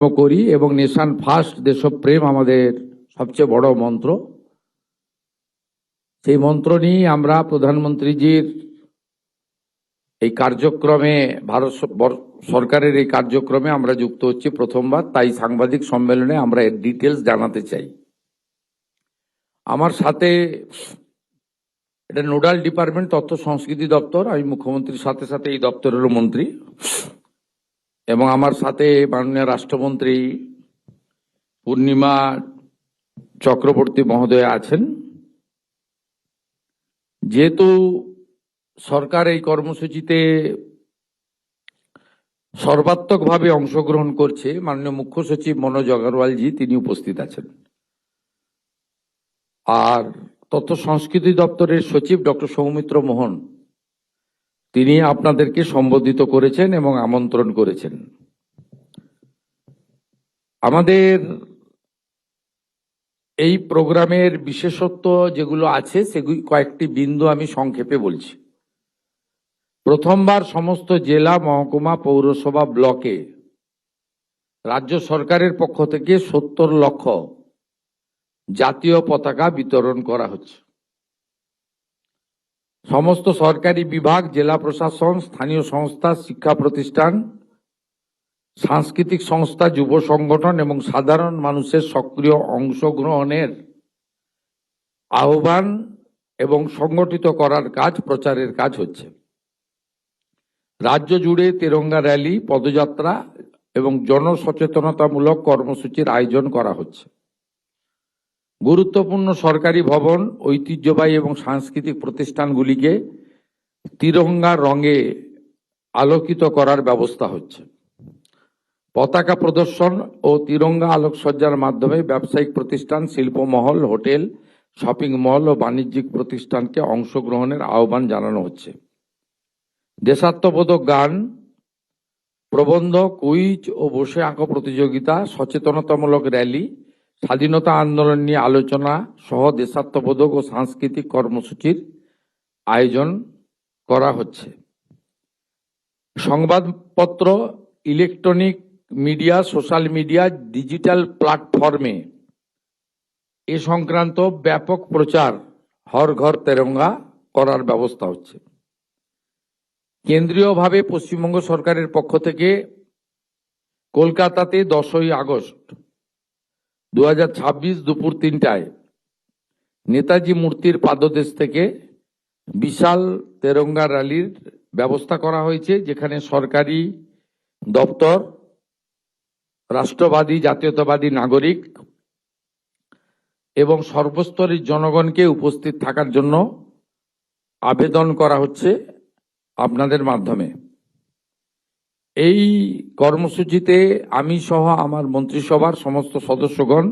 করি এবং nation first দেশপ্রেম আমাদের সবচেয়ে বড় মন্ত্র। সেই মন্ত্র নিয়ে আমরা প্রধানমন্ত্রীজির এই কার্যক্রমে ভারত সরকারের এই কার্যক্রমে আমরা যুক্ত হচ্ছি প্রথমবার। তাই সাংবাদিক সম্মেলনে আমরা এর ডিটেলস জানাতে চাই। আমার সাথে এটা নোডাল ডিপার্টমেন্ট তথ্য সংস্কৃতি দপ্তর, আমি মুখ্যমন্ত্রীর সাথে সাথে এই দপ্তরেরও মন্ত্রী, এবং আমার সাথে মাননীয় রাষ্ট্রমন্ত্রী পূর্ণিমা চক্রবর্তী মহোদয় আছেন। যেহেতু সরকার এই কর্মসূচিতে সর্বাত্মকভাবে অংশগ্রহণ করছে, মাননীয় মুখ্য সচিব মনোজ আগরওয়ালজি তিনি উপস্থিত আছেন, আর তথ্য সংস্কৃতি দপ্তরের সচিব ডক্টর সৌমিত্র মোহন তিনি আপনাদেরকে সম্বোধিত করেছেন এবং আমন্ত্রণ করেছেন। আমাদের এই প্রোগ্রামের বিশেষত্ব যেগুলো আছে সেগুলি কয়েকটি বিন্দু আমি সংক্ষেপে বলছি। প্রথমবার সমস্ত জেলা, মহকুমা, পৌরসভা, ব্লকে রাজ্য সরকারের পক্ষ থেকে 70 লক্ষ জাতীয় পতাকা বিতরণ করা হচ্ছে। সমস্ত সরকারি বিভাগ, জেলা প্রশাসন, স্থানীয় সংস্থা, শিক্ষা প্রতিষ্ঠান, সাংস্কৃতিক সংস্থা, যুব সংগঠন এবং সাধারণ মানুষের সক্রিয় অংশগ্রহণের আহ্বান এবং সংগঠিত করার কাজ, প্রচারের কাজ হচ্ছে। রাজ্য জুড়ে তিরঙ্গা র্যালি, পদযাত্রা এবং জনসচেতনতামূলক কর্মসূচির আয়োজন করা হচ্ছে। গুরুত্বপূর্ণ সরকারি ভবন, ঐতিহ্যবাহী এবং সাংস্কৃতিক প্রতিষ্ঠানগুলিকে তিরঙ্গা রঙে আলোকিত করার ব্যবস্থা হচ্ছে। পতাকা প্রদর্শন ও তিরঙ্গা আলোকসজ্জার মাধ্যমে ব্যবসায়িক প্রতিষ্ঠান, শিল্পমহল, হোটেল, শপিং মল ও বাণিজ্যিক প্রতিষ্ঠানকে অংশগ্রহণের আহ্বান জানানো হচ্ছে। দেশাত্মবোধক গান, প্রবন্ধ, কুইজ ও বসে আঁকো প্রতিযোগিতা, সচেতনতামূলক র্যালি, স্বাধীনতা আন্দোলন নিয়ে আলোচনা সহ দেশাত্মবোধক ও সাংস্কৃতিক কর্মসূচির আয়োজন করা হচ্ছে। সংবাদপত্র, electronic media, social media, digital প্ল্যাটফর্মে এ সংক্রান্ত ব্যাপক প্রচার হর ঘর তেরঙ্গা করার ব্যবস্থা হচ্ছে। কেন্দ্রীয়ভাবে পশ্চিমবঙ্গ সরকারের পক্ষ থেকে কলকাতাতে 10ই আগস্ট 2026 দুপুর 3টায় নেতাজি মূর্তির পাদদেশ থেকে বিশাল তেরঙ্গা র্যালির ব্যবস্থা করা হয়েছে, যেখানে সরকারি দপ্তর, রাষ্ট্রবাদী জাতীয়তাবাদী নাগরিক এবং সর্বস্তরের জনগণকে উপস্থিত থাকার জন্য আবেদন করা হচ্ছে আপনাদের মাধ্যমে। এই কর্মসূচিতে আমি সহ আমার মন্ত্রিসভার সমস্ত সদস্যগণ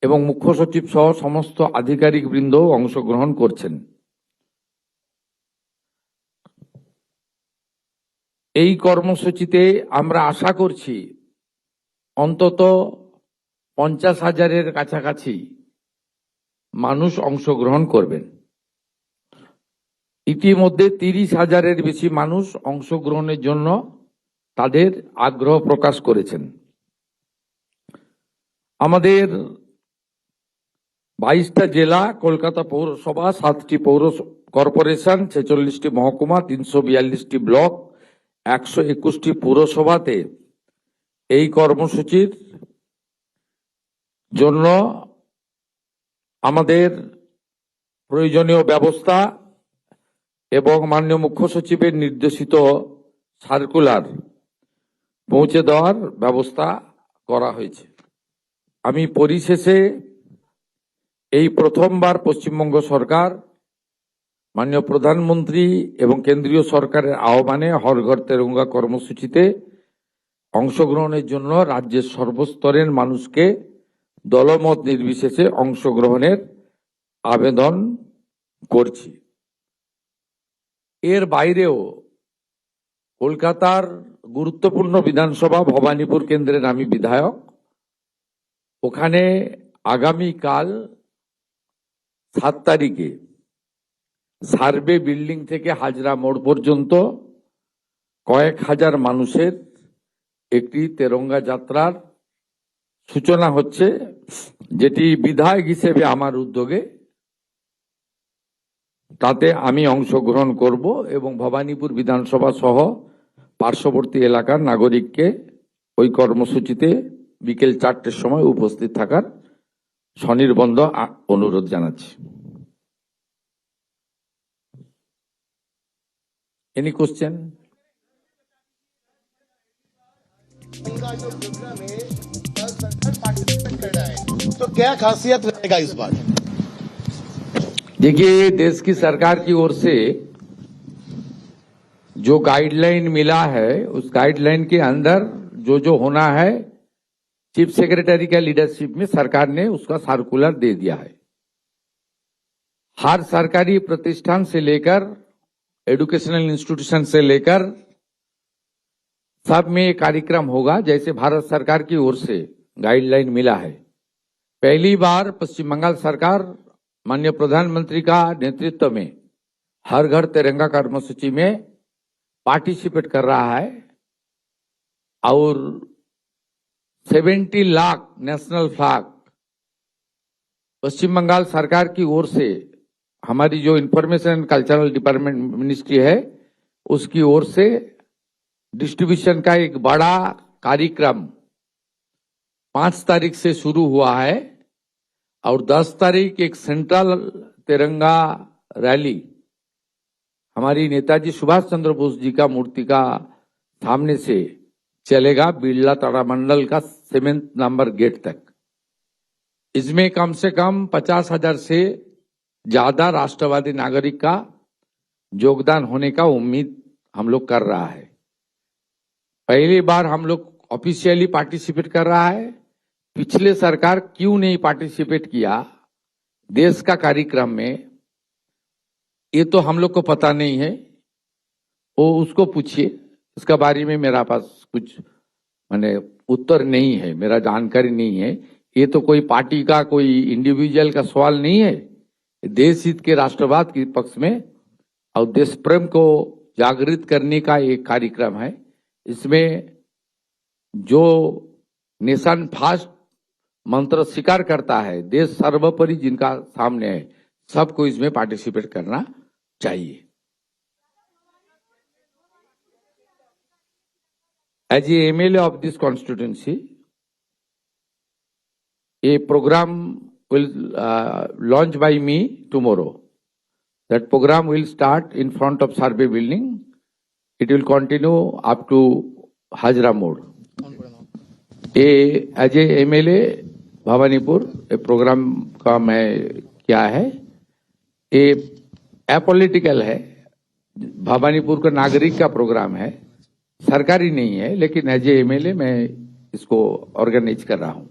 এবং মুখ্য সচিব সহ সমস্ত আধিকারিক বৃন্দ অংশগ্রহণ করছেন। এই কর্মসূচিতে আমরা আশা করছি অন্তত 50,000-এর কাছাকাছি মানুষ অংশগ্রহণ করবেন। ইতিমধ্যে 30,000-এর বেশি মানুষ অংশগ্রহণের জন্য তাদের আগ্রহ প্রকাশ করেছেন। আমাদের 22টা জেলা, কলকাতা পৌরসভা, 7টি পৌর কর্পোরেশন, 46টি মহকুমা, 342টি ব্লক, 121টি পুরসভাতে এই কর্মসূচির জন্য আমাদের প্রয়োজনীয় ব্যবস্থা এবং মাননীয় মুখ্য সচিবের নির্দেশিত সার্কুলার পৌঁছে দেওয়ার ব্যবস্থা করা হয়েছে। আমি পরিশেষে এই প্রথমবার পশ্চিমবঙ্গ সরকার মাননীয় প্রধানমন্ত্রী এবং কেন্দ্রীয় সরকারের আহ্বানে হর ঘর তেরঙ্গা কর্মসূচিতে অংশগ্রহণের জন্য রাজ্যের সর্বস্তরের মানুষকে দলমত নির্বিশেষে অংশগ্রহণের আবেদন করছি। এর বাইরেও কলকাতার গুরুত্বপূর্ণ বিধানসভা ভবানীপুর কেন্দ্রের আমি বিধায়ক, ওখানে আগামীকাল 7 তারিখে সার্ভে বিল্ডিং থেকে হাজরা মোড় পর্যন্ত কয়েক হাজার মানুষের একটি তেরঙ্গা যাত্রার সূচনা হচ্ছে, যেটি বিধায়ক হিসেবে আমার উদ্যোগে, তাতে আমি অংশগ্রহণ করব এবং ভবানীপুর বিধানসভা সহ পার্শ্ববর্তী এলাকার নাগরিককে ওই কর্মসূচিতে বিকেল 4টের সময় উপস্থিত থাকার সনির্বন্ধ অনুরোধ জানাচ্ছি। Any question? तो क्या खासियत रहेगा इस बार? देखिए, देश की सरकार की ओर से जो गाइडलाइन मिला है, उस गाइडलाइन के अंदर जो होना है, चीफ सेक्रेटरी का लीडरशिप में सरकार ने उसका सर्कुलर दे दिया है। हर सरकारी प्रतिष्ठान से लेकर एजुकेशनल इंस्टीट्यूशन से लेकर सब में ये कार्यक्रम होगा, जैसे भारत सरकार की ओर से गाइडलाइन मिला है। पहली बार पश्चिम बंगाल सरकार माननीय प्रधानमंत्री का नेतृत्व में हर घर तिरंगा कर्मसूची में पार्टिसिपेट कर रहा है और 70 लाख नेशनल फ्लैग पश्चिम बंगाल सरकार की ओर से, हमारी जो information and cultural department ministry है, उसकी ओर से डिस्ट्रीब्यूशन का एक बड़ा कार्यक्रम 5 तारीख से शुरू हुआ है और 10 तारीख एक सेंट्रल तिरंगा रैली हमारी नेताजी सुभाष चंद्र बोस जी का मूर्ति का सामने से चलेगा, बिरला तारामंडल का 7 नंबर गेट तक। इसमें कम से कम 50,000 से ज्यादा राष्ट्रवादी नागरिक का योगदान होने का उम्मीद हम लोग कर रहा है। पहली बार हम लोग ऑफिशियली पार्टिसिपेट कर रहा है। पिछले सरकार क्यों नहीं पार्टिसिपेट किया देश का कार्यक्रम में, ये तो हम लोग को पता नहीं है, वो उसको पूछिए। इसका बारे में मेरा पास कुछ माने उत्तर नहीं है, मेरा जानकारी नहीं है। ये तो कोई पार्टी का, कोई इंडिविजुअल का सवाल नहीं है, देश हित के राष्ट्रवाद के पक्ष में और देश प्रेम को जागृत करने का एक कार्यक्रम है। इसमें जो नेशन फर्स्ट मंत्र स्वीकार करता है, देश सर्वोपरि जिनका सामने है, सबको इसमें पार्टिसिपेट करना चाहिए। As a MLA of this constituency, a program will launch by me tomorrow. That program will start in front of Survey building. It will continue up to Hajra Mode. As a MLA Bhawanipur ये programme का मैं क्या है, ये apolitical है, भवानीपुर का नागरिक का प्रोग्राम है, सरकारी नहीं है, लेकिन एज ए MLA मैं इसको ऑर्गेनाइज कर रहा हूं।